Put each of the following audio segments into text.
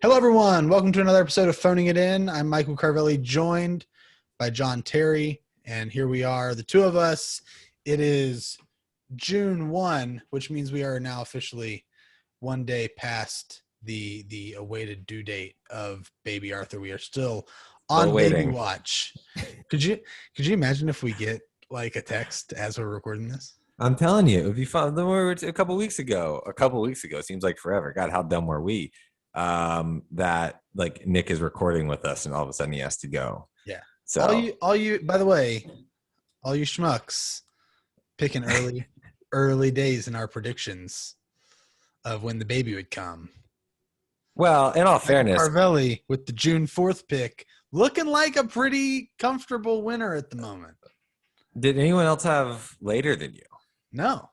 Hello, everyone. Welcome to another episode of Phoning It In. I'm Michael Carvelli, joined by John Terry, and here we are, the two of us. It is June 1, which means we are now officially one day past the awaited due date of baby Arthur. We are still on baby watch. Could you imagine if we get like a text as we're recording this? I'm telling you, it would be fun. A couple weeks ago, seems like forever. God, how dumb were we? That like Nick is recording with us and all of a sudden he has to go. Yeah. So all you by the way, all you schmucks picking early days in our predictions of when the baby would come. Well, in all fairness, Carvelli with the June 4th pick looking like a pretty comfortable winner at the moment. Did anyone else have later than you? No.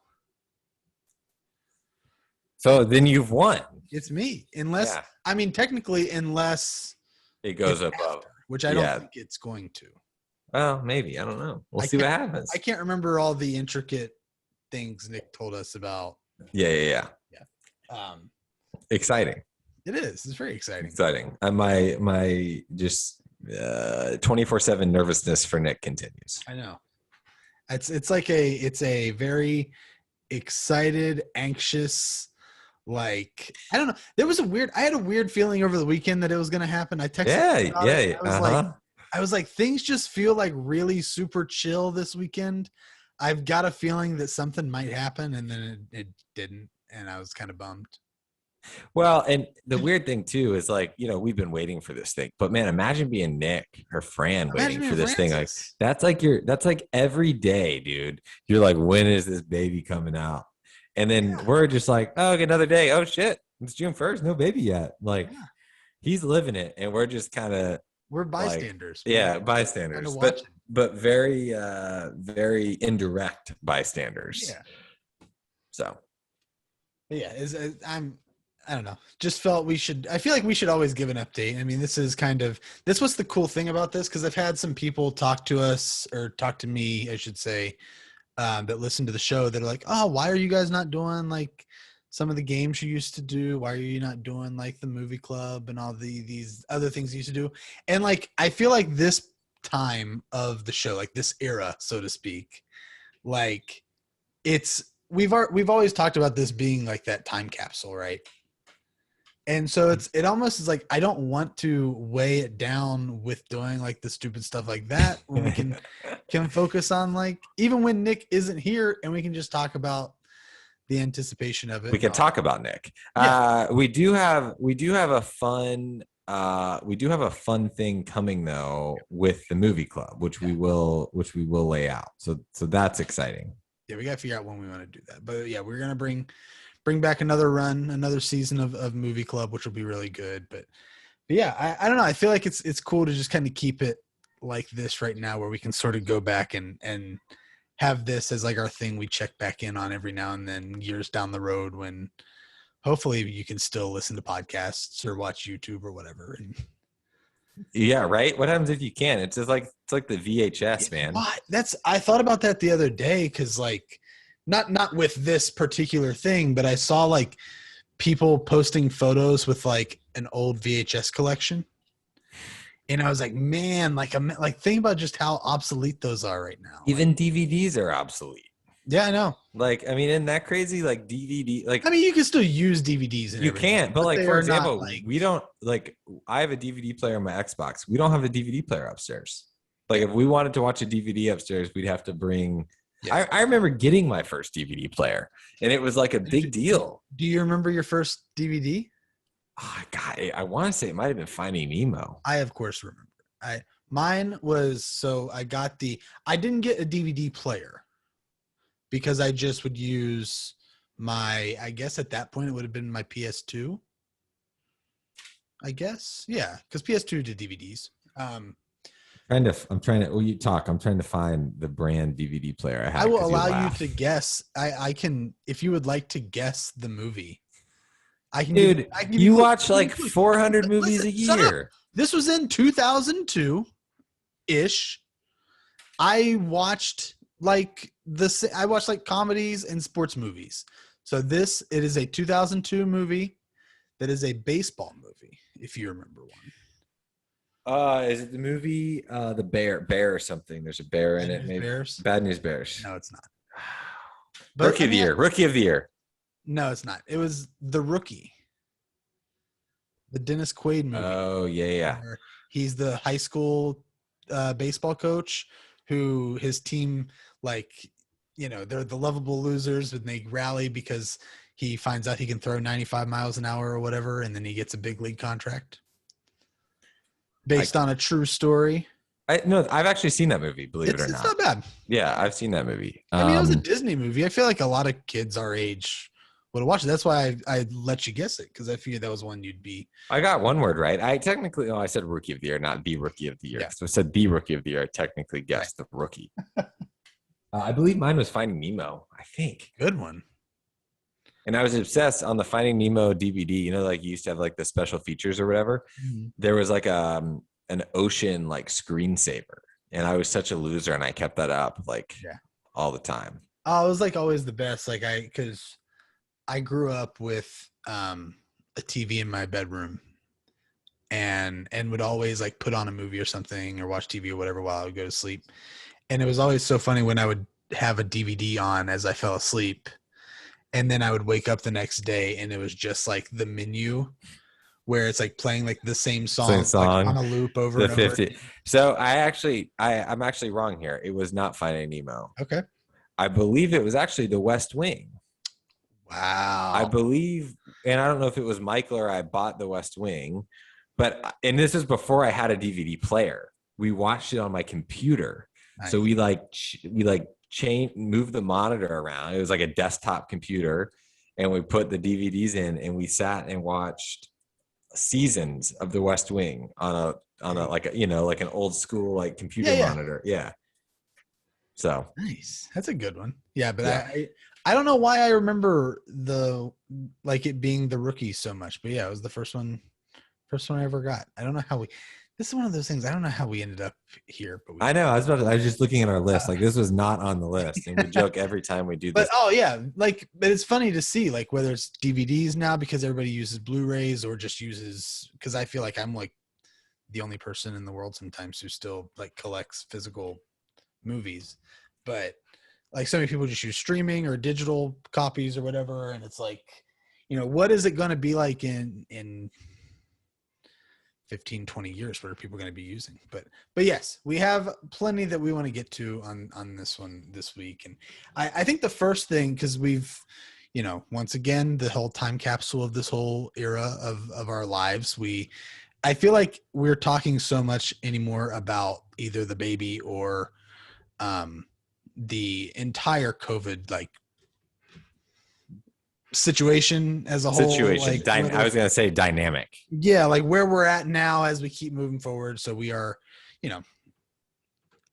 So then you've won. It's me. Technically, unless it goes above. After, which I don't think it's going to. Well, maybe. I don't know. We'll see what happens. I can't remember all the intricate things Nick told us about. Yeah. Exciting. It is. It's very exciting. Exciting. My just 24/7 nervousness for Nick continues. I know. It's a very excited, anxious, like, I don't know. I had a weird feeling over the weekend that it was going to happen. I texted. I was like, things just feel like really super chill this weekend. I've got a feeling that something might happen, and then it didn't, and I was kind of bummed. Well, and the weird thing too is like, we've been waiting for this thing, but man, imagine being Nick or Fran waiting for this thing. Like that's like every day, dude. You're like, when is this baby coming out? And then we're just like, oh, okay, another day. Oh shit, it's June 1st, no baby yet. Like he's living it, and we're just kind of bystanders. Bystanders, but very very indirect bystanders. Yeah. So yeah, I don't know. Just felt I feel like we should always give an update. I mean, this was the cool thing about this, because I've had some people talk to me, I should say, that listen to the show that are like, oh, why are you guys not doing like some of the games you used to do? Why are you not doing like the movie club and all these other things you used to do? And like, I feel like this time of the show, like this era, so to speak, like we've always talked about this being like that time capsule, right? And so it almost is like, I don't want to weigh it down with doing like the stupid stuff like that when we can focus on, like, even when Nick isn't here, and we can just talk about the anticipation of it. We can talk about Nick. Yeah. We do have a fun thing coming though with the movie club, which we will lay out. So that's exciting. Yeah, we got to figure out when we want to do that. But yeah, we're going to bring back another season of movie club, which will be really good. But yeah, I don't know. I feel like it's cool to just kind of keep it like this right now, where we can sort of go back and have this as like our thing we check back in on every now and then, years down the road, when hopefully you can still listen to podcasts or watch YouTube or whatever. And yeah, right. What happens if you can't? It's like the VHS, man. I thought about that the other day, because like, not with this particular thing, but I saw like people posting photos with like an old VHS collection, and I was like, man, like think about just how obsolete those are right now. Even DVDs are obsolete. Yeah, I know. Like, I mean, isn't that crazy? Like DVD, like, I mean, you can still use DVDs. And you can't, but like, for example, we don't, like, I have a DVD player on my Xbox. We don't have a DVD player upstairs. Like, if we wanted to watch a DVD upstairs, we'd have to bring. Yeah. I remember getting my first DVD player, and it was like a big deal. Do you remember your first DVD? Oh, God, I want to say it might have been Finding Nemo. I, of course, remember. Mine was, I didn't get a DVD player, because I just would use I guess at that point it would have been my PS2. I guess. Yeah, because PS2 did DVDs. I'm trying to find the brand DVD player I have. I will allow you to guess. I can, if you would like to guess the movie. I can. Dude, you watch like 400 movies a year. This was in 2002 ish. I watched like comedies and sports movies. So it is a 2002 movie that is a baseball movie, if you remember one. Is it the movie the bear or something? There's a bear in Bad it, News maybe. Bears? Bad News Bears. No, it's not. But Rookie I of the mean, year. Rookie of the year. no, it's not. It was The Rookie, the Dennis Quaid movie, Oh yeah. where he's the high school baseball coach who his team, like, they're the lovable losers, and they rally because he finds out he can throw 95 miles an hour or whatever, and then he gets a big league contract based on a true story. No, I've actually seen that movie, believe it or It's not. not bad. Yeah, I've seen that movie. I mean, it was a Disney movie. I feel like a lot of kids our age would have watched it. That's why I let you guess it, because I figured that was one you'd be. I got one word right. I technically, I said rookie of the year, not the rookie of the year. Yeah. So I said the rookie of the year. I technically guessed the rookie. I believe mine was Finding Nemo, I think. Good one. And I was obsessed on the Finding Nemo DVD. You know, like you used to have like the special features or whatever. Mm-hmm. There was like an ocean like screensaver. And I was such a loser, and I kept that up like all the time. Oh, it was like always the best. Like because I grew up with a TV in my bedroom, and would always like put on a movie or something or watch TV or whatever while I would go to sleep. And it was always so funny when I would have a DVD on as I fell asleep, and then I would wake up the next day and it was just like the menu where it's like playing like the same song, like on a loop over and 50. Over. So I'm actually wrong here. It was not Finding Nemo. Okay. I believe it was actually The West Wing. Wow. I believe, and I don't know if it was Michael or I bought The West Wing, and this is before I had a DVD player. We watched it on my computer. Nice. So we moved the monitor around. It was like a desktop computer, and we put the DVDs in, and we sat and watched seasons of The West Wing on a like an old school like computer monitor. Yeah. So nice. That's a good one. Yeah, but I don't know why I remember it being The Rookie so much, but yeah, it was the first one I ever got. I don't know how this is one of those things. I don't know how we ended up here, but I know. I was just looking at our list. Like this was not on the list, and we joke every time we do this. But but it's funny to see like whether it's DVDs now because everybody uses Blu-rays or just because I feel like I'm like the only person in the world sometimes who still like collects physical movies, but like so many people just use streaming or digital copies or whatever, and it's like, what is it going to be like in 15, 20 years? What are people going to be using? But yes, we have plenty that we want to get to on this one this week. And I think the first thing, because we've, once again, the whole time capsule of this whole era of our lives, I feel like we're talking so much anymore about either the baby or the entire COVID situation as a whole. I was going to say dynamic. Yeah, like where we're at now as we keep moving forward. So we are,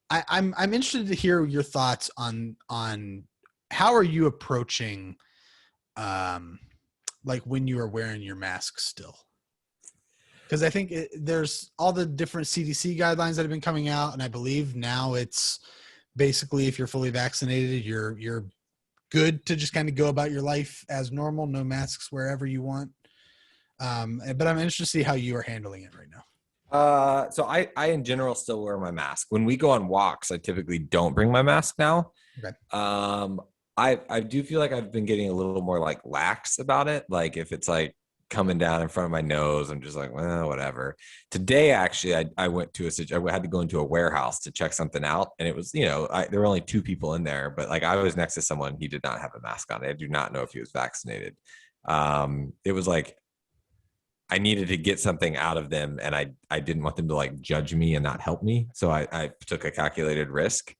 I'm interested to hear your thoughts on how are you approaching like when you are wearing your mask still? Because I think there's all the different CDC guidelines that have been coming out, and I believe now it's basically if you're fully vaccinated, you're good to just kind of go about your life as normal, no masks wherever you want. But I'm interested to see how you are handling it right now. So I in general still wear my mask. When we go on walks, I typically don't bring my mask now. Okay. I do feel like I've been getting a little more like lax about it. Like if it's like coming down in front of my nose, I'm just like, well, whatever. Today, actually, I went to I had to go into a warehouse to check something out. And it was, there were only 2 people in there, but like I was next to someone, he did not have a mask on. I do not know if he was vaccinated. It was like, I needed to get something out of them, and I didn't want them to like judge me and not help me. So I took a calculated risk.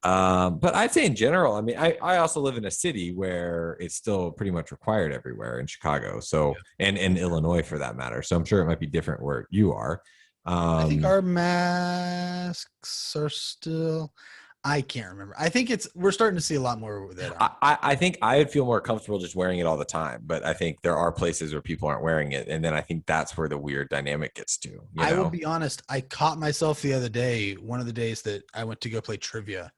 But I'd say in general, I mean, I also live in a city where it's still pretty much required everywhere in Chicago. So, and in Illinois for that matter. So I'm sure it might be different where you are. I think our masks are still, I can't remember. I think we're starting to see a lot more with that. I think I would feel more comfortable just wearing it all the time, but I think there are places where people aren't wearing it. And then I think that's where the weird dynamic gets to. I will be honest. I caught myself the other day, one of the days that I went to go play trivia.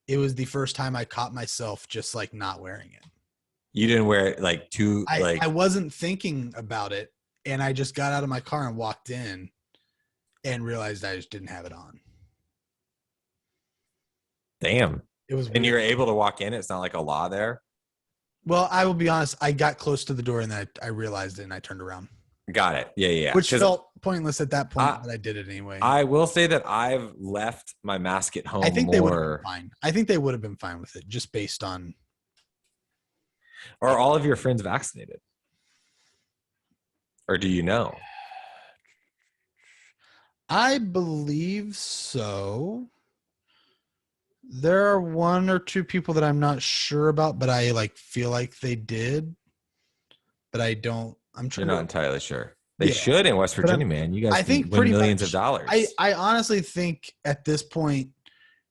It was the first time I caught myself just like not wearing it. You didn't wear it like too I like wasn't thinking about it, and I just got out of my car and walked in and realized I just didn't have it on. damn. It was And weird. you're able to walk in. It's not like a law there. Well, I will be honest. I got close to the door and then I realized it and I turned around, Got it. Yeah, yeah. which Because felt pointless at that point, I but I did it anyway. I will say that I've left my mask at I home think they would have been more. fine. I think they would have been fine with it just based on. Are all of your friends vaccinated, or do you know? I believe so. There are one or two people that I'm not sure about, but I like feel like they did, but I don't. I'm You're trying not to. entirely sure. They Yeah, should in West but Virginia, man. You guys I can think win pretty millions of much. dollars. I honestly think at this point,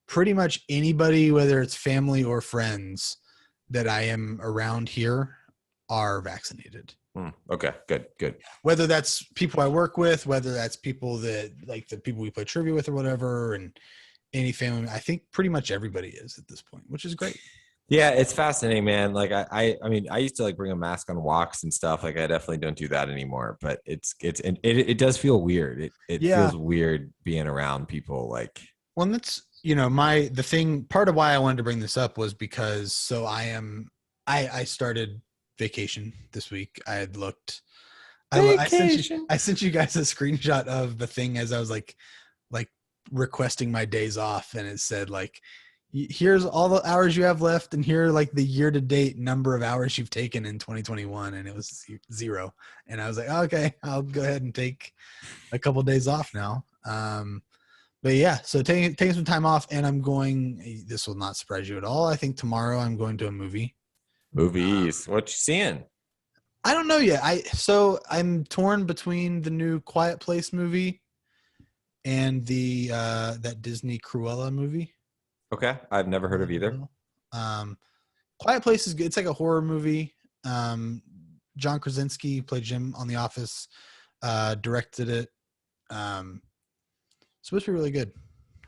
pretty much anybody, whether it's family or friends, that I am around here, are vaccinated. Okay, good, good. Whether that's people I work with, whether that's people that like the people we play trivia with or whatever, and any family, I think pretty much everybody is at this point, which is great. Yeah, it's fascinating, man. Like I mean, I used to like bring a mask on walks and stuff. Like I definitely don't do that anymore. But it does feel weird. It Yeah. feels weird being around people. Like Well, and that's, the thing, part of why I wanted to bring this up was because, so I started vacation this week. I had looked, vacation. I sent you guys a screenshot of the thing as I was like requesting my days off. And it said like, here's all the hours you have left. And here, like the year to date number of hours you've taken in 2021. And it was 0. And I was like, okay, I'll go ahead and take a couple of days off now. But yeah, so taking some time off, and I'm going. This will not surprise you at all. I think tomorrow I'm going to a movie. Movies. What you seeing? I don't know yet. I'm torn between the new Quiet Place movie and the that Disney Cruella movie. Okay, I've never heard of either. Um, Quiet Place is good. It's like a horror movie. John Krasinski played Jim on The Office. Directed it. Supposed to be really good.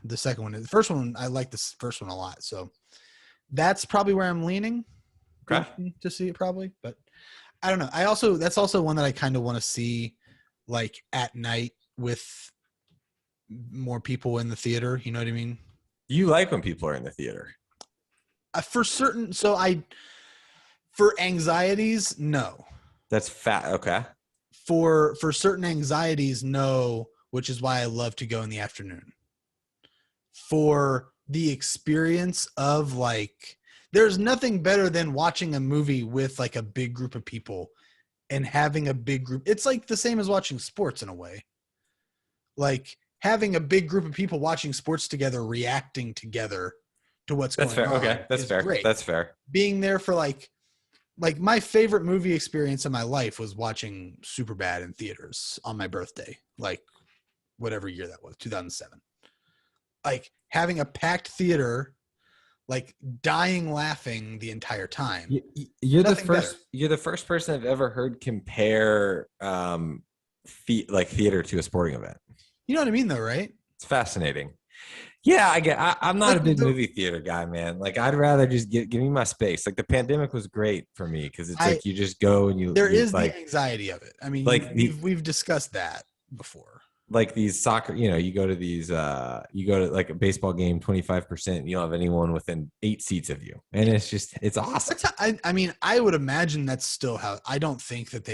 The second one, the first one, I like this first one a lot. So that's probably where I'm leaning Okay. to see it probably, but I don't know. That's also one that I kind of want to see like at night with more people in the theater. You know what I mean? You like when people are in the theater. For certain, for anxieties, no. That's fat. Okay. For certain anxieties, no, which is why I love to go in the afternoon. For the experience of like, there's nothing better than watching a movie with like a big group of people and having a big group. It's like the same as watching sports in a way. Like having a big group of people watching sports together, reacting together to what's That's going fair. on. Okay. That's fair. Great. That's fair. Being there for like my favorite movie experience in my life was watching Superbad in theaters on my birthday, like whatever year that was, 2007. Like having a packed theater, like dying laughing the entire time. You're the Nothing first. better. You're the first person I've ever heard compare like theater to a sporting event. You know what I mean, though, right? It's fascinating. Yeah, I'm not Like a big movie theater guy, man. Like I'd rather just give me my space. Like the pandemic was great for me because it's like you just go and there you is like the anxiety of it. I mean, like we've discussed that before. Like these soccer, you go to these you go to like a baseball game, 25%, you don't have anyone within 8 seats of you. And it's awesome. I mean, I would imagine that's still how. I don't think that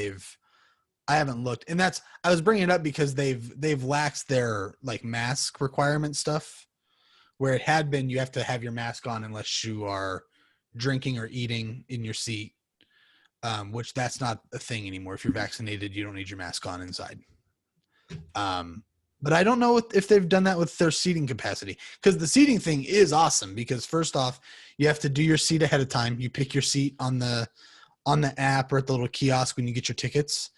I haven't looked, and I was bringing it up because they've laxed their like mask requirement stuff, where it had been you have to have your mask on unless you are drinking or eating in your seat, which that's not a thing anymore. If you're vaccinated, you don't need your mask on inside. But I don't know if they've done that with their seating capacity, because the seating thing is awesome. Because first off, you have to do your seat ahead of time. You pick your seat on the app or at the little kiosk when you get your tickets.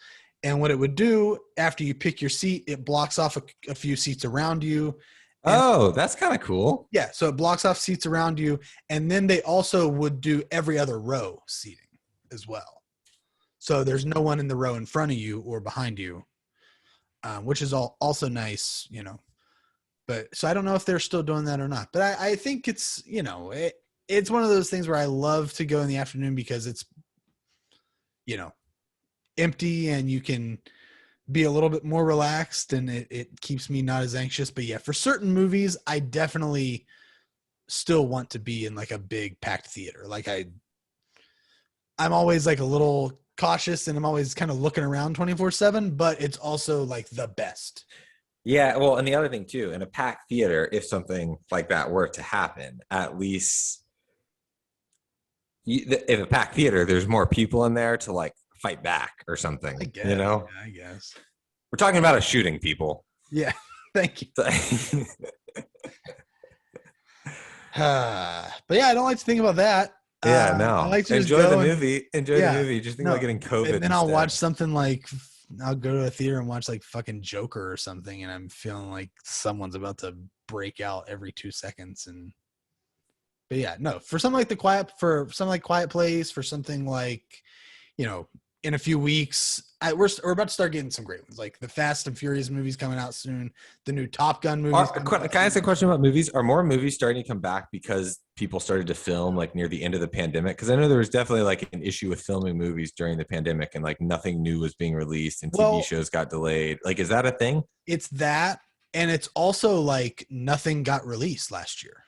And what it would do after you pick your seat, it blocks off a few seats around you. Oh, that's kind of cool. Yeah, so it blocks off seats around you, and then they also would do every other row seating as well. So there's no one in the row in front of you or behind you. Which is also nice, but so I don't know if they're still doing that or not, but I think it's, it's one of those things where I love to go in the afternoon because it's you know, empty and you can be a little bit more relaxed, and it keeps me not as anxious. But yeah, for certain movies, I definitely still want to be in like a big packed theater. Like I'm always like a little cautious and I'm always kind of looking around 24/7, but it's also like the best. Yeah, well, and the other thing too, in a packed theater, if something like that were to happen, at least if a packed theater, there's more people in there to like fight back or something. I guess. You know, I guess. we're talking about a shooting, people. Yeah. Thank you. But yeah, I don't like to think about that. Yeah, I no. like to just Enjoy the go and movie. Enjoy the movie. Just think about getting COVID. and then I'll instead. watch something like I'll go to a theater and watch like fucking Joker or something, and I'm feeling like someone's about to break out every 2 seconds. And but yeah, no, for something like Quiet Place, for something like, you know, in a few weeks, we're about to start getting some great ones, like the Fast and Furious movies coming out soon, the new Top Gun movies. Can I ask a question about movies? Are more movies starting to come back because people started to film like near the end of the pandemic? Because I know there was definitely like an issue with filming movies during the pandemic, and like nothing new was being released, and TV shows got delayed. Like, is that a thing? It's that, and it's also like nothing got released last year.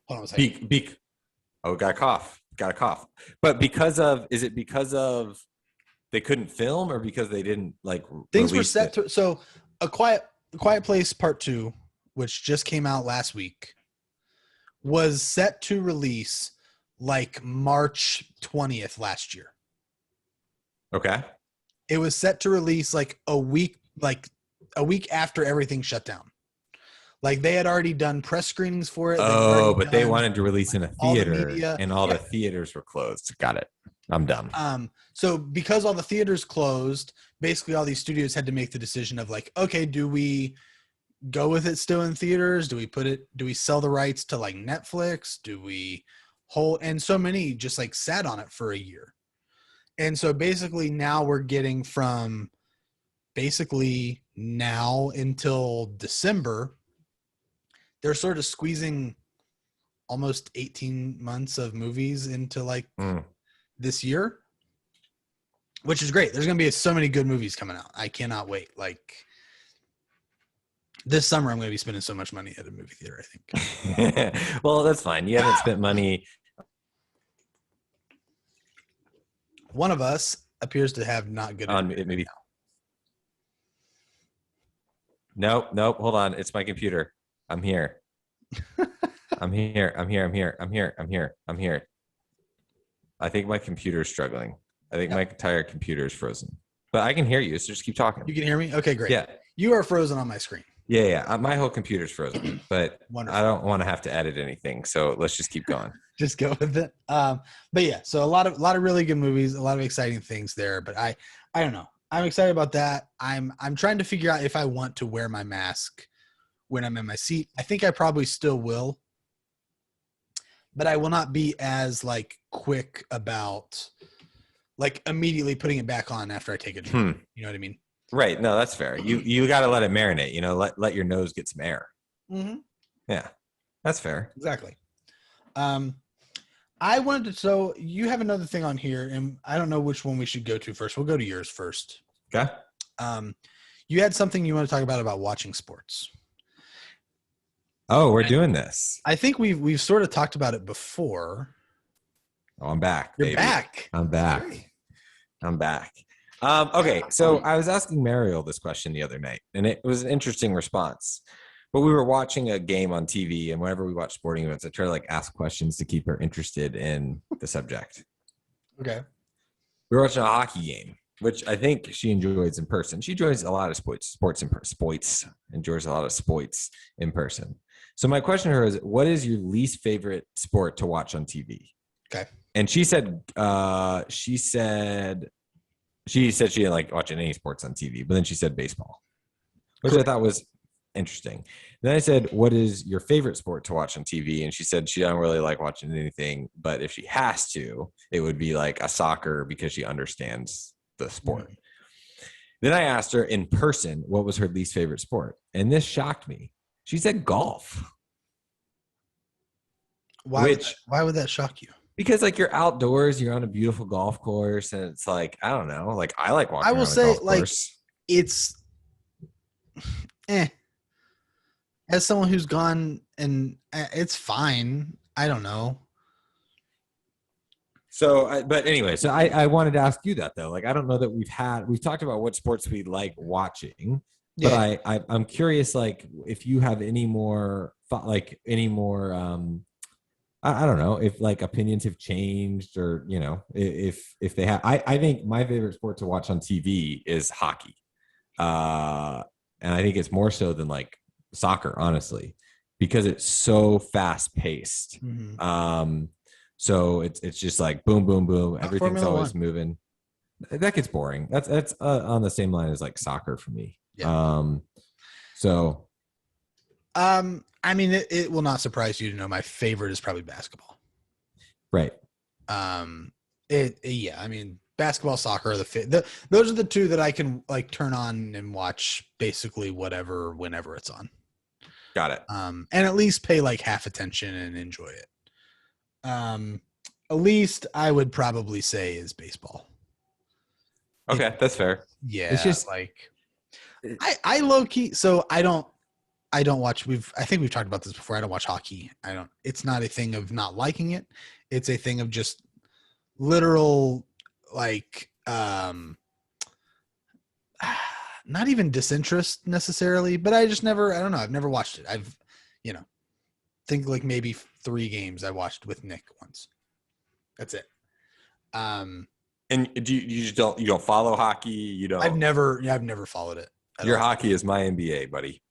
Hold on a second. Oh, got a cough. But is it because of they couldn't film, or because they didn't like things were set to? So a Quiet Place Part 2, which just came out last week, was set to release like March 20th last year. Okay. It was set to release like a week after everything shut down. Like they had already done press screenings for it. Oh, but they wanted to release in a theater, and all the theaters were closed. Got it. I'm done. So because all the theaters closed, basically all these studios had to make the decision of like, okay, do we go with it still in theaters? Do we sell the rights to like Netflix? Do we hold? And so many just like sat on it for a year. And so basically now we're getting from basically now until December, they're sort of squeezing almost 18 months of movies into like this year, which is great. There's going to be so many good movies coming out. I cannot wait. Like this summer, I'm going to be spending so much money at a movie theater, I think. Well, that's fine. You haven't spent money. One of us appears to have not good on it. Maybe. Nope. Hold on. It's my computer. I'm here. I'm here. I think my computer's struggling. I think my entire computer is frozen. But I can hear you, so just keep talking. You can hear me? Okay, great. Yeah. You are frozen on my screen. Yeah. My whole computer's frozen, but Wonderful. I don't want to have to edit anything, so let's just keep going. Just go with it. But yeah, so a lot of really good movies, a lot of exciting things there. But I don't know. I'm excited about that. I'm trying to figure out if I want to wear my mask when I'm in my seat. I think I probably still will, but I will not be as like quick about like immediately putting it back on after I take a drink. You know what I mean? Right. No, that's fair. You got to let it marinate, you know, let your nose get some air. Mm-hmm. Yeah, that's fair. Exactly. I wanted to, so you have another thing on here, and I don't know which one we should go to first. We'll go to yours first. Okay. You had something you want to talk about watching sports. Oh, we're doing this. I think we've sort of talked about it before. Oh, I'm back. You're baby. back. I'm back. I'm back. Okay, so I was asking Mariel this question the other night, and it was an interesting response. But we were watching a game on TV, and whenever we watch sporting events, I try to like ask questions to keep her interested in the subject. Okay. We were watching a hockey game, which I think she enjoys in person. She enjoys a lot of enjoys a lot of sports in person. So my question to her is, what is your least favorite sport to watch on TV? Okay. And she said she didn't like watching any sports on TV, but then she said baseball, which I thought was interesting. And then I said, what is your favorite sport to watch on TV? And she said she don't really like watching anything, but if she has to, it would be like a soccer because she understands the sport. Mm-hmm. Then I asked her in person, what was her least favorite sport? And this shocked me. She said golf. Why would that shock you? Because like you're outdoors, you're on a beautiful golf course, and it's like, I don't know, like I like I walking will around a say, golf like, course. it's eh. As someone who's gone, and it's fine. I don't know. So, but anyway, so I wanted to ask you that though. Like, I don't know that we've talked about what sports we like watching, but Yeah. I'm curious, like, if you have any more thought, like any more, I don't know if like opinions have changed or, if they have, I think my favorite sport to watch on TV is hockey. Uh, and I think it's more so than like soccer, honestly, because it's so fast paced. Mhm. So it's just like boom, boom, boom. Not Everything's Formula always One. moving. That gets boring. That's on the same line as like soccer for me. Yeah. So I mean, it will not surprise you to know my favorite is probably basketball. right. Yeah. I mean, basketball, soccer are those are the two that I can like turn on and watch basically whatever, whenever it's on. Got it. And at least pay like half attention and enjoy it. At least I would probably say is baseball. Okay, that's fair. It's Yeah, just like I low key. So I don't watch. I think we've talked about this before. I don't watch hockey. It's not a thing of not liking it. It's a thing of just literal like not even disinterest necessarily, but I don't know. I've never watched it. You know, think like maybe 3 games I watched with Nick once. That's it. and you just don't follow hockey. You I've don't. never followed it at Your all. hockey is my NBA, buddy.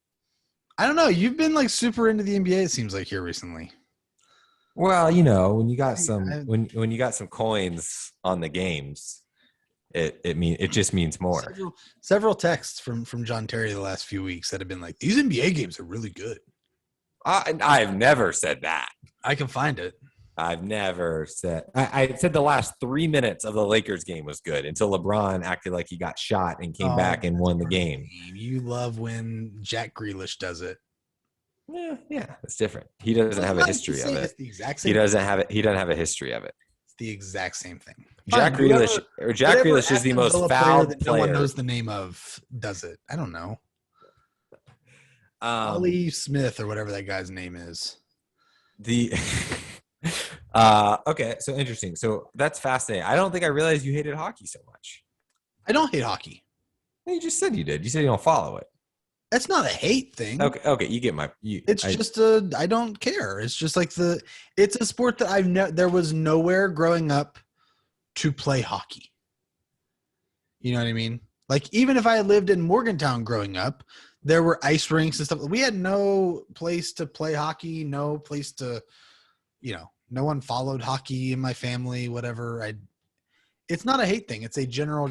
I don't know. You've been like super into the NBA. It seems like here recently. Well, when you got some I, when you got some coins on the games, it just means more. several texts from John Terry the last few weeks that have been like, these NBA games are really good. I've never said that. I can find it. I've never said. I said the last 3 minutes of the Lakers game was good until LeBron acted like he got shot and came back and won the game. You love when Jack Grealish does it. Yeah, it's different. He doesn't have a history of it. It's the exact same. He doesn't have it. He doesn't have a history of it. It's the exact same thing. Jack Grealish is the most fouled player. No one player. knows the name of does it. I don't know. Um, Ollie Smith or whatever that guy's name is. Okay, so interesting. So that's fascinating. I don't think I realized you hated hockey so much. I don't hate hockey. You just said you did. You said you don't follow it. That's not a hate thing. Okay, you get I don't care. It's just like it's a sport that there was nowhere growing up to play hockey. You know what I mean? Like even if I had lived in Morgantown growing up, there were ice rinks and stuff. We had no place to play hockey, no place to, no one followed hockey in my family, whatever. It's not a hate thing. It's a general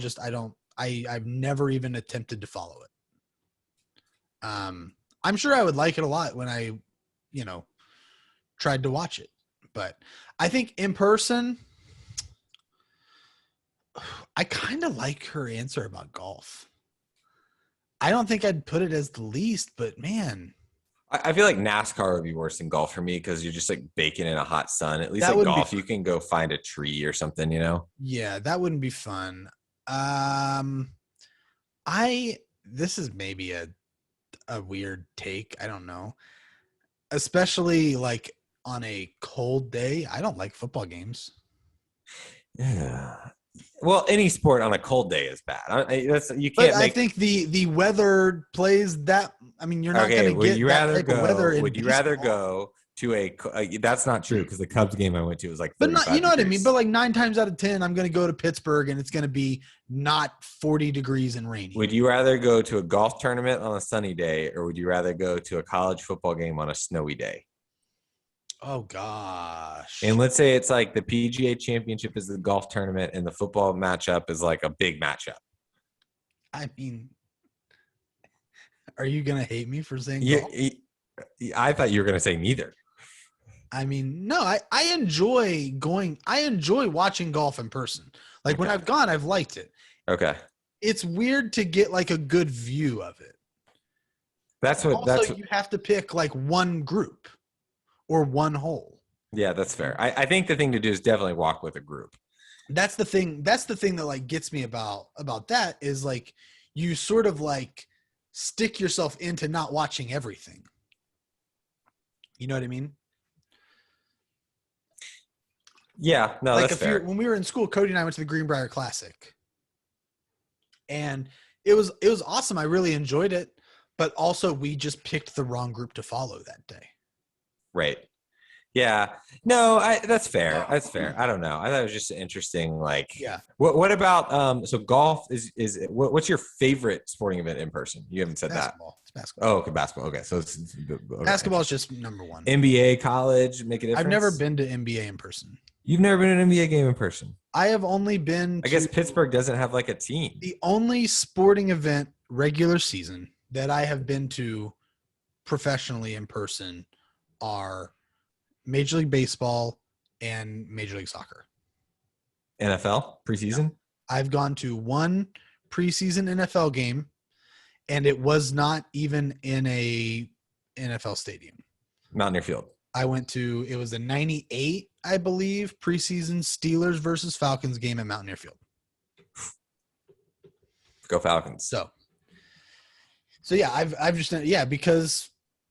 I've never even attempted to follow it. I'm sure I would like it a lot when I, tried to watch it, but I think in person, I kind of like her answer about golf. I don't think I'd put it as the least, but man, I feel like NASCAR would be worse than golf for me because you're just like baking in a hot sun. At least that like golf, you can go find a tree or something, Yeah, that wouldn't be fun. This is maybe a weird take. I don't know. Especially like on a cold day, I don't like football games. Yeah. Well, any sport on a cold day is bad. I think the weather plays that. I mean, you're not going to get that type of weather. Would you rather go to a? That's not true because the Cubs game I went to was like. But not, you know degrees. what I mean. But like 9 times out of 10, I'm going to go to Pittsburgh and it's going to be not 40 degrees and rainy. Would you rather go to a golf tournament on a sunny day, or would you rather go to a college football game on a snowy day? Oh gosh. And let's say it's like the PGA Championship is the golf tournament and the football matchup is like a big matchup. I mean, are you going to hate me for saying golf? I thought you were going to say neither. I mean, no, I enjoy watching golf in person. Like when I've gone, I've liked it. Okay. It's weird to get like a good view of it. You have to pick like one group or one hole. Yeah, that's fair. I think the thing to do is definitely walk with a group. That's the thing. That's the thing that like gets me about that is like you sort of like stick yourself into not watching everything. You know what I mean? Yeah, no, Like that's if you're fair. when we were in school, Cody and I went to the Greenbrier Classic, and it was awesome. I really enjoyed it, but also we just picked the wrong group to follow that day. Right. Yeah. No, that's fair. That's fair. I don't know. I thought it was just interesting. Like, Yeah, what about so golf what's your favorite sporting event in person? You haven't said that. basketball. It's basketball. Oh, okay, basketball. Okay, so it's okay. Basketball is just number one. NBA, college, make a I've never difference. been to NBA in person. You've never been to an NBA game in person. I have only been I guess to Pittsburgh doesn't have like a team. the only sporting event regular season that I have been to professionally in person are Major League Baseball and Major League Soccer. NFL preseason. I've gone to one preseason NFL game, and it was not even in a NFL stadium. Mountaineer Field. I went to it was a 98, I believe, preseason Steelers versus Falcons game at Mountaineer Field. Go Falcons. So yeah, I've just because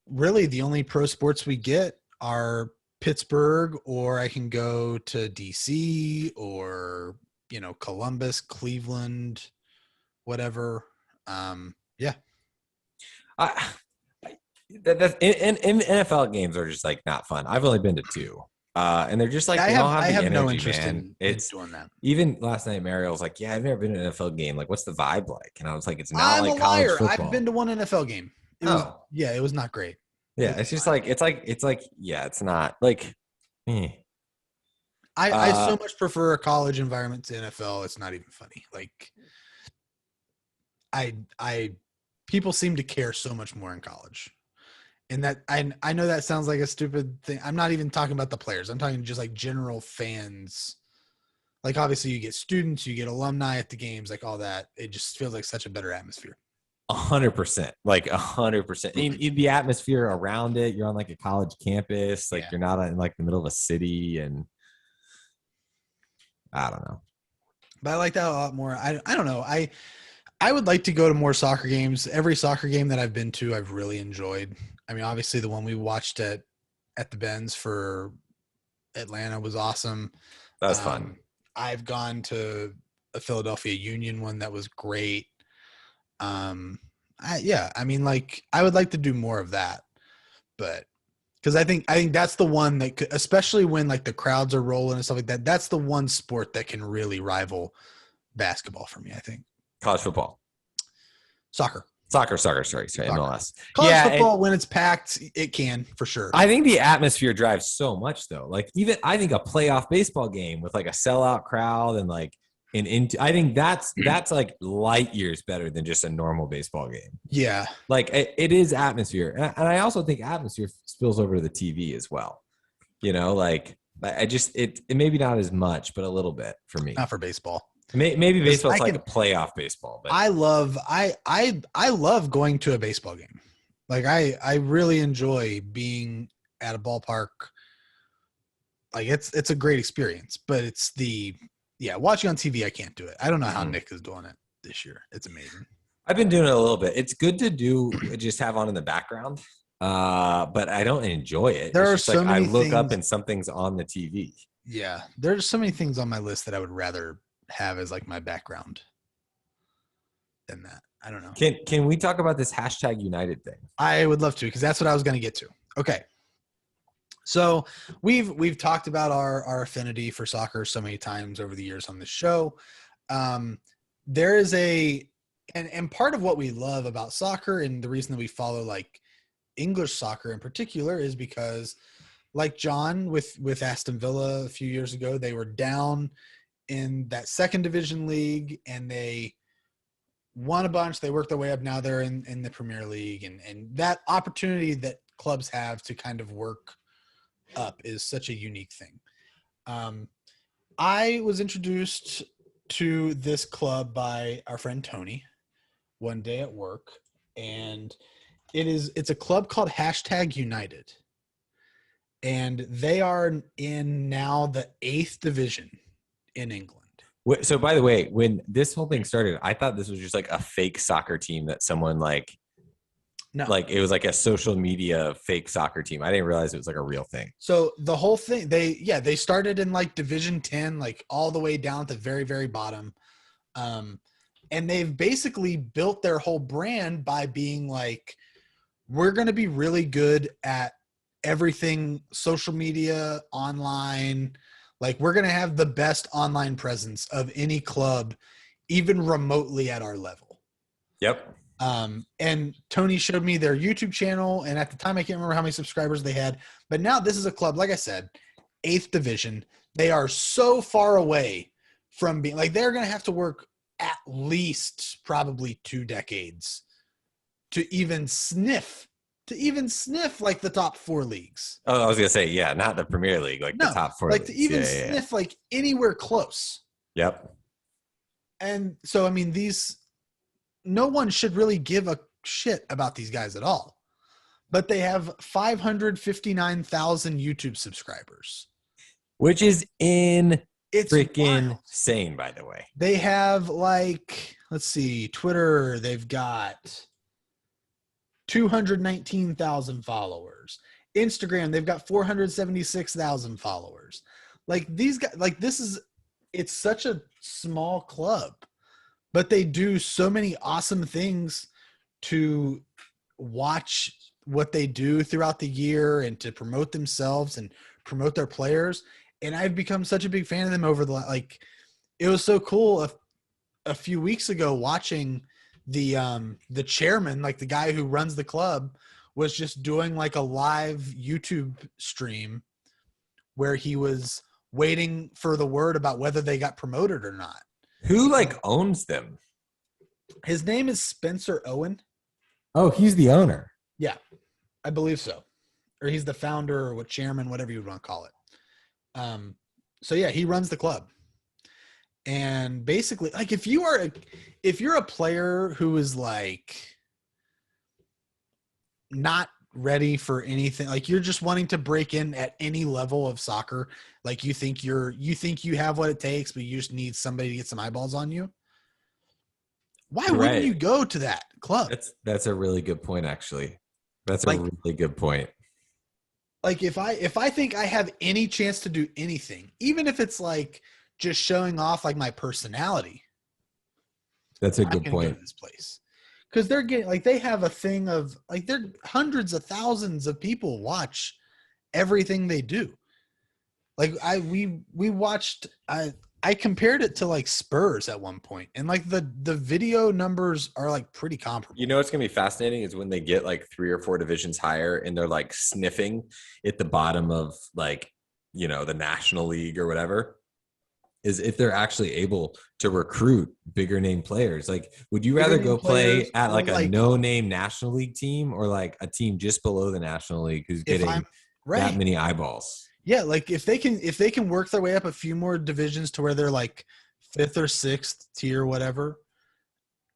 really the only pro sports we get are Pittsburgh, or I can go to DC or Columbus, Cleveland, whatever. Yeah. I, that in NFL games are just like not fun. I've only been to two. And they're just like I they have don't have I the have energy, no interest man. in It's doing that. even last night Mario was like, "Yeah, I've never been to an NFL game. Like, what's the vibe like?" And I was like, "It's not I'm a like college liar. football." I've been to one NFL game. It was not great. Yeah, it's just like yeah, it's not like eh. I so much prefer a college environment to NFL. It's not even funny. Like I people seem to care so much more in college. And that I know that sounds like a stupid thing. I'm not even talking about the players. I'm talking just like general fans. Like obviously you get students, you get alumni at the games, like all that. It just feels like such a better atmosphere. 100%, like 100%. The atmosphere around it, you're on like a college campus, like Yeah. you're not in like the middle of a city, and I don't know. But I like that a lot more. I don't know. I would like to go to more soccer games. Every soccer game that I've been to, I've really enjoyed. I mean, obviously the one we watched at the Benz for Atlanta was awesome. That was fun. I've gone to a Philadelphia Union one that was great. I mean, like I would like to do more of that, but because I think that's the one that could, especially when like the crowds are rolling and stuff like that. That's the one sport that can really rival basketball for me. I think College football, soccer, sorry, MLS. college football when it's packed, it can for sure. I think the atmosphere drives so much though. Like even I think a playoff baseball game with like a sellout crowd and like I think that's like light years better than just a normal baseball game. Yeah. Like it is atmosphere. And I also think atmosphere spills over to the TV as well. Like I just, it maybe not as much, but a little bit for me. Not for baseball. Maybe baseball's like a playoff baseball. But I love going to a baseball game. Like I really enjoy being at a ballpark. Like it's a great experience, but it's watching on TV, I can't do it. I don't know how Nick is doing it this year. It's amazing. I've been doing it a little bit. It's good to do, just have on in the background. But I don't enjoy it. There are so many I look things, up and something's on the TV. Yeah. There's so many things on my list that I would rather have as like my background than that. I don't know. Can we talk about this #United thing? I would love to, because that's what I was going to get to. Okay. So we've talked about our affinity for soccer so many times over the years on this show. There is and part of what we love about soccer, and the reason that we follow like English soccer in particular, is because like John with Aston Villa a few years ago, they were down in that second division league and they won a bunch. They worked their way up. Now they're in the Premier League, and that opportunity that clubs have to kind of work up is such a unique thing. I was introduced to this club by our friend Tony one day at work, and it's a club called #United. and they are in now the 8th division in England. So by the way, when this whole thing started, I thought this was just like a fake soccer team that someone No. like it was like a social media fake soccer team. I didn't realize it was like a real thing. So the whole thing, they started in like Division 10, like all the way down at the very, very bottom. And they've basically built their whole brand by being like, we're going to be really good at everything social media, online. Like, we're going to have the best online presence of any club, even remotely at our level. Yep. And Tony showed me their YouTube channel, and at the time I can't remember how many subscribers they had, but now this is a club, like I said, 8th division. They are so far away from being like, they're going to have to work at least probably 2 decades to even sniff like the top 4 leagues. Oh, I was gonna say, yeah, not the Premier League, like No, the top 4 like leagues. to even Yeah. sniff like anywhere close. Yep. And so, I mean, no one should really give a shit about these guys at all. But they have 559,000 YouTube subscribers. Which is It's freaking wild. insane, by the way. They have like, let's see, Twitter, they've got 219,000 followers. Instagram, they've got 476,000 followers. Like these guys, like it's such a small club, but they do so many awesome things to watch what they do throughout the year and to promote themselves and promote their players. And I've become such a big fan of them over it was so cool a few weeks ago watching the chairman, like the guy who runs the club, was just doing like a live YouTube stream where he was waiting for the word about whether they got promoted or not. Who like owns them? His name is Spencer Owen. Oh, he's the owner. Yeah, I believe so. Or he's the founder or what chairman, whatever you would want to call it. So yeah, he runs the club. And basically, like if you're a player who is like not ready for anything, like you're just wanting to break in at any level of soccer, like you think you have what it takes, but you just need somebody to get some eyeballs on you. Why wouldn't you go to that club? That's a really good point, actually. That's a really good point. Like if I think I have any chance to do anything, even if it's like just showing off like my personality. That's a good point. Go to this place. Because they're getting like they have a thing of like they're hundreds of thousands of people watch everything they do. Like we watched I compared it to like Spurs at one point, and like the video numbers are like pretty comparable. You know what's gonna be fascinating is when they get like 3 or 4 divisions higher and they're like sniffing at the bottom of like, you know, the National League or whatever, is if they're actually able to recruit bigger name players. Like, would you rather go play at like a no-name National League team or like a team just below the National League who's getting that many eyeballs? Yeah, like if they can work their way up a few more divisions to where they're like 5th or 6th tier, whatever,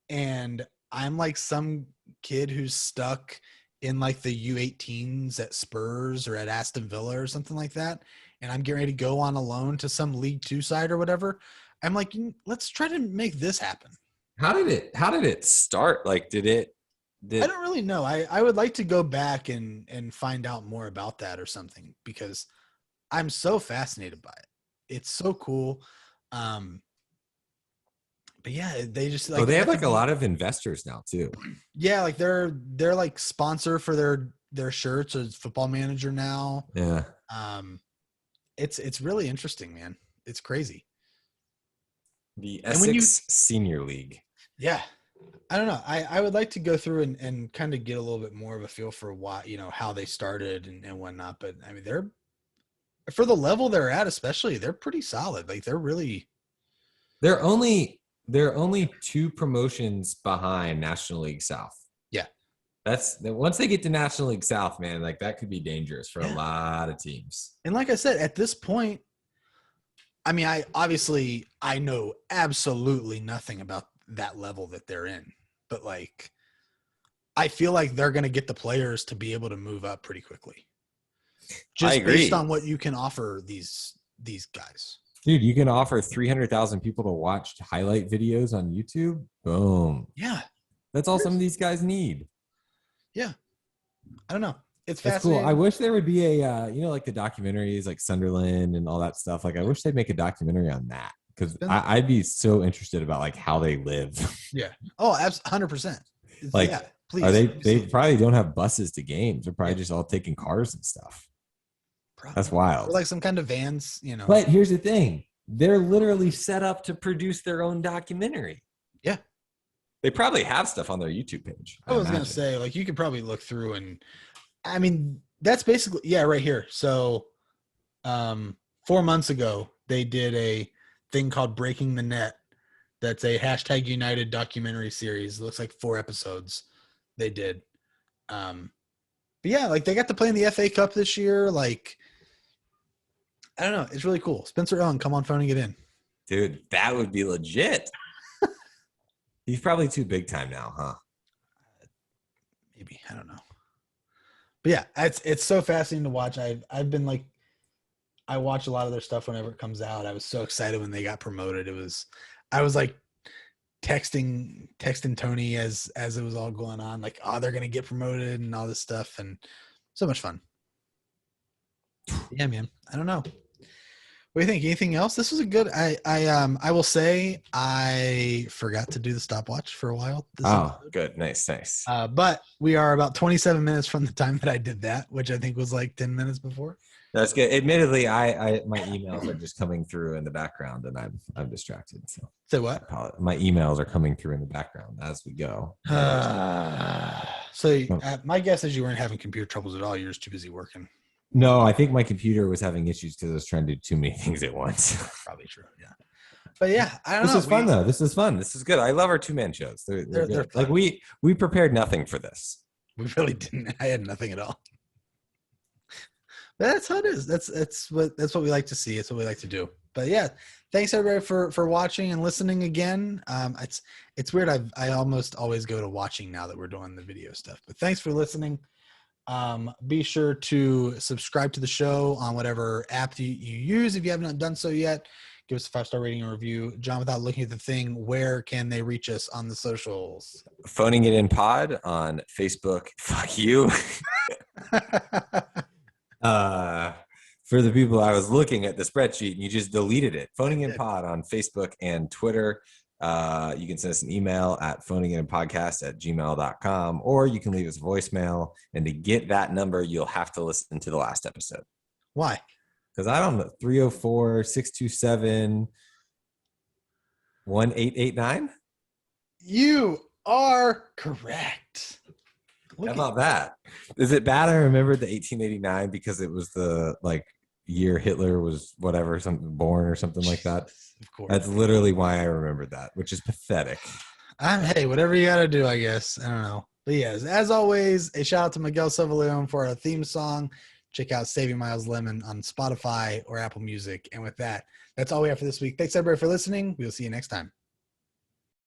and I'm like some kid who's stuck in like the U18s at Spurs or at Aston Villa or something like that, and I'm getting ready to go on a loan to some League 2 side or whatever, I'm like, let's try to make this happen. How did it start? Like, I don't really know. I would like to go back and find out more about that or something, because I'm so fascinated by it. It's so cool. But yeah, they just like they have like a lot of investors now too. Yeah, like they're like sponsor for their shirts as Football Manager now. Yeah. It's really interesting, man. It's crazy. The Essex Senior League. Yeah. I don't know. I would like to go through and kind of get a little bit more of a feel for why, how they started and whatnot. But I mean, they're for the level they're at, especially, they're pretty solid. Like they're only 2 promotions behind National League South. Yeah. That's once they get to National League South, man, like that could be dangerous for a lot of teams. And like I said, at this point, I mean, I know absolutely nothing about that level that they're in, but like, I feel like they're going to get the players to be able to move up pretty quickly. just based on what you can offer these guys. Dude, you can offer 300,000 people to watch highlight videos on YouTube. Boom. Yeah. That's all some of these guys need. Yeah. I don't know. It's That's fascinating. cool. I wish there would be a, like the documentaries like Sunderland and all that stuff. Like, I wish they'd make a documentary on that, because I'd be so interested about like how they live. Yeah. Oh, 100%. Like, yeah, please. Are they probably don't have buses to games. They're probably just all taking cars and stuff. Probably. That's wild. Or like some kind of vans, But here's the thing. They're literally set up to produce their own documentary. Yeah. They probably have stuff on their YouTube page. I was going to say, like, you could probably look through, and I mean, that's basically, yeah, right here. So 4 months ago, they did a thing called Breaking the Net. That's a #United documentary series. It looks like 4 episodes they did. But yeah, like they got to play in the FA Cup this year. Like, I don't know. It's really cool. Spencer Owen, come on, phoning it in. Dude, that would be legit. He's probably too big time now, huh? Maybe. I don't know. But yeah, it's so fascinating to watch. I've been like, I watch a lot of their stuff whenever it comes out. I was so excited when they got promoted. I was like texting Tony as it was all going on, like, oh, they're gonna get promoted and all this stuff, and so much fun. Yeah, man. I don't know. What do you think? Anything else? This was a good. I will say I forgot to do the stopwatch for a while. Good, nice. But we are about 27 minutes from the time that I did that, which I think was like 10 minutes before. That's good. Admittedly, I my emails are just coming through in the background, and I'm distracted. So say what? My emails are coming through in the background as we go. So my guess is you weren't having computer troubles at all. You're just too busy working. No, I think my computer was having issues because I was trying to do too many things at once. Probably true. Yeah. But yeah, I don't know. This is fun though. This is fun. This is good. I love our 2-man shows. They're like we prepared nothing for this. We really didn't. I had nothing at all. But that's how it is. That's what we like to see. It's what we like to do. But yeah, thanks everybody for watching and listening again. It's weird. I almost always go to watching now that we're doing the video stuff. But thanks for listening. Be sure to subscribe to the show on whatever app you use. If you have not done so yet, give us a 5-star rating and review. John, without looking at the thing, where can they reach us on the socials? Phoning It In Pod on Facebook. Fuck you. For the people, I was looking at the spreadsheet and you just deleted it. Phoning In Pod on Facebook and Twitter. You can send us an email at phoningininpodcast@gmail.com, or you can leave us a voicemail. And to get that number, you'll have to listen to the last episode. Why? Because I don't know. 304-627-1889. You are correct. How about that? Is it bad I remembered the 1889 because it was the year Hitler was born or something like that? Of course. That's literally why I remembered that, which is pathetic. Hey, whatever you got to do, I guess. I don't know. But yes, as always, a shout out to Miguel Silva for our theme song. Check out Saving Miles Lemon on Spotify or Apple Music. And with that, that's all we have for this week. Thanks everybody for listening. We'll see you next time.